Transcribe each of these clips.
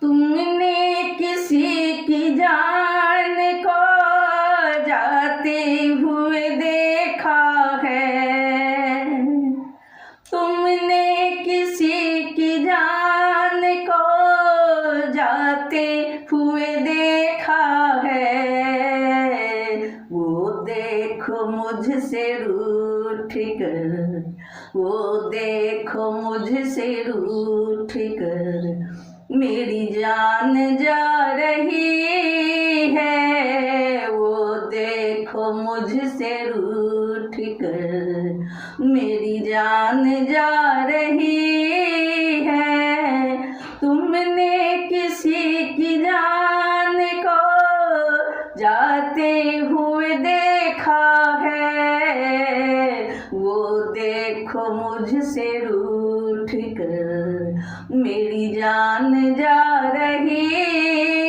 तुमने किसी की जान को जाते हुए देखा है, तुमने किसी की जान को जाते हुए देखा है। वो देखो मुझसे रूठ कर, वो देखो मुझसे रूठ कर मेरी जान जा रही है। वो देखो मुझसे रूठ कर मेरी जान जा रही है। तुमने किसी की जान को जाते हुए देखा है, वो देखो मुझसे रूठ कर मेरी जान जा रही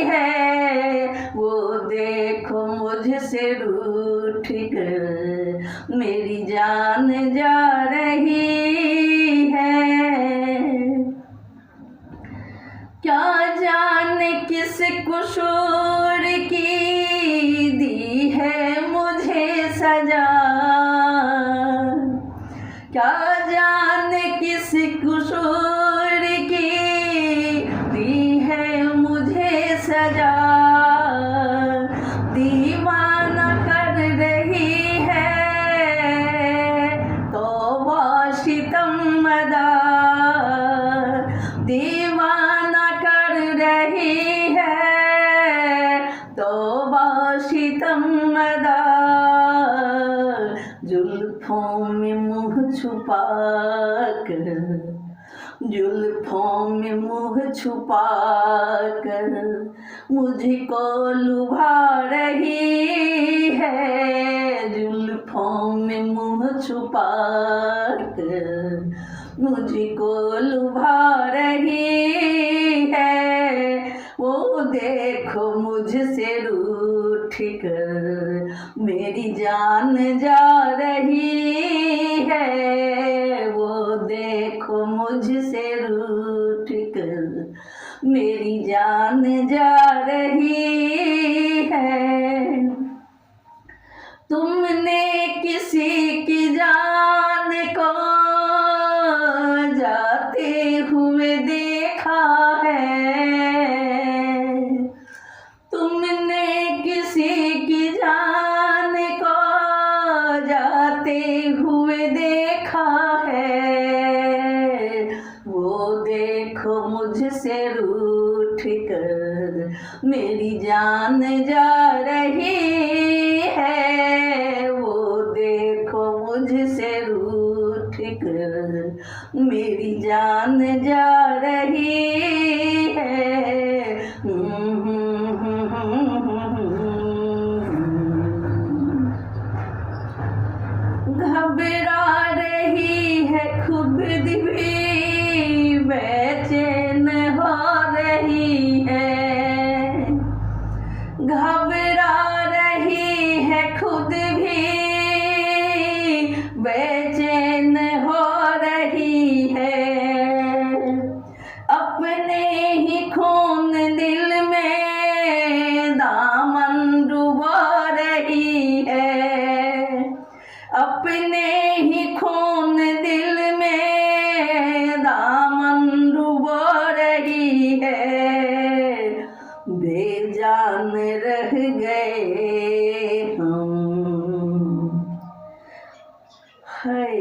है। वो देखो मुझसे रूठ कर मेरी जान जा रही है। क्या जाने किस कसूर की दी है मुझे सजा, क्या जाने किस कसूर की दी है मुझे सजा। दीवाना कर रही है तौबा सितम अदा, दीवाना कर रही है तौबा सितम अदा। जुल्फों में मुँह छुपा कर, जुल्फों में मुँह छुपा कर मुझको लुभा रही है। जुल्फों में मुँह छुपा कर मुझको लुभा रही है। वो देखो मुझसे रूठ कर मेरी जान जा रही है। वो देखो मुझसे रूठ कर मेरी जान जा रही है। तुमने किसी की जान को जाते हुए देखा है, तुमने किसी की जान को जाते हुए देखा है। वो देखो मुझसे रूठ कर मेरी जान जा रही है। वो देखो मुझसे रूठ कर मेरी जान जा रही है। घबरा रही है खुद भी बेचैन हो रही है, घबरा रही है खुद भी बेचैन हो रही है। अपने ही खून दिल में दामन डुबो रही है, अपने ही खून दिल में दामन डुबो रही है। बेजान रह गए हम, हाय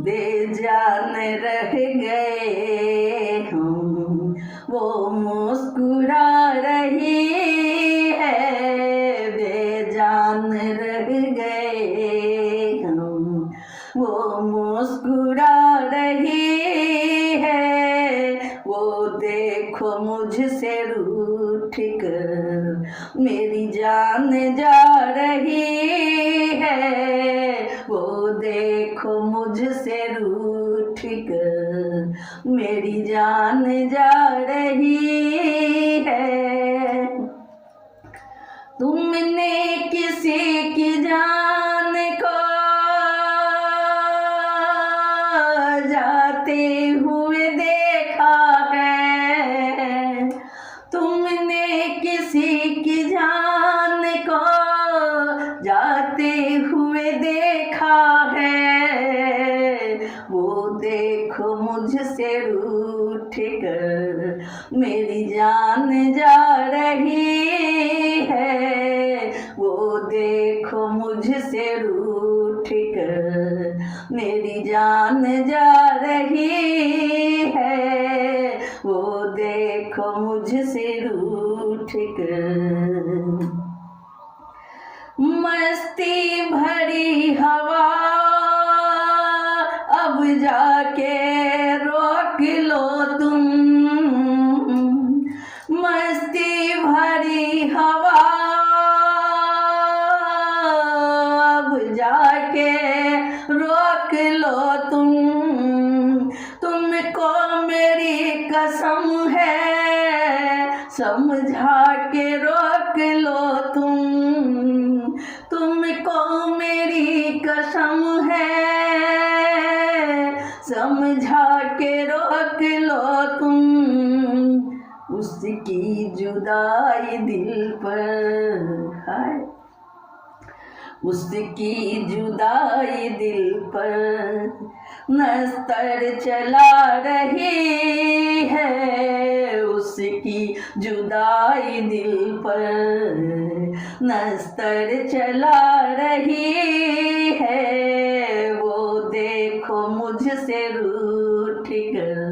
बेजान रह गए हम। वो मुस्कुरा रही है, बेजान रह गए हम। वो मुस्कुरा रही है। वो देखो मुझसे रूठ कर मेरी जान जा रही है। वो देखो मुझसे रूठ कर मेरी जान जा रही है। तुमने किसी की जान को जाते हुए देखा है, कर मेरी जान जा रही है, वो देखो मुझसे रूठ कर मेरी जान जा रही है, वो देखो मुझसे रूठ कर। मस्ती भरी हवा अब जाके रोक लो तुम, मस्ती भरी हवा अब जाके रोक लो तुम, तुमको मेरी कसम है समझा के रोक लो तुम, तुमको मेरी कसम है समझा के रोक लो तुम। उसकी जुदाई दिल पर है, उसकी जुदाई दिल पर नस्तर चला रही है, उसकी जुदाई दिल पर नस्तर चला रही है, वो देखो मुझसे रूठ कर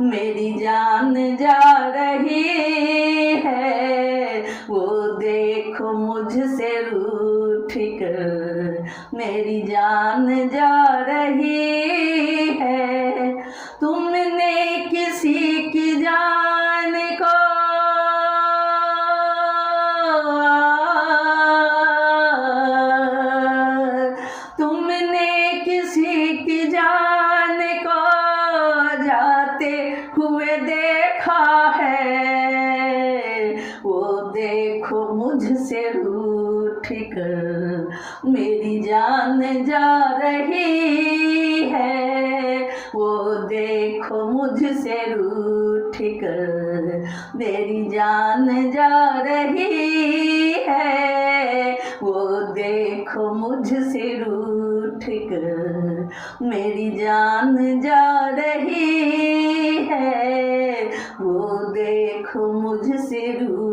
मेरी जान जा रही है, वो देखो मुझसे रूठ कर मेरी जान जा रही है। तुमने किसी की जान को तुमने किसी की जान को जाते हुए देखा है, वो देखो मुझसे रूठ कर मेरी जान जा रही है, वो देखो मुझसे रूठ कर मेरी जान जा रही है, वो देखो मुझसे रूठ कर मेरी जान जा रही है, वो देखो मुझसे रूठ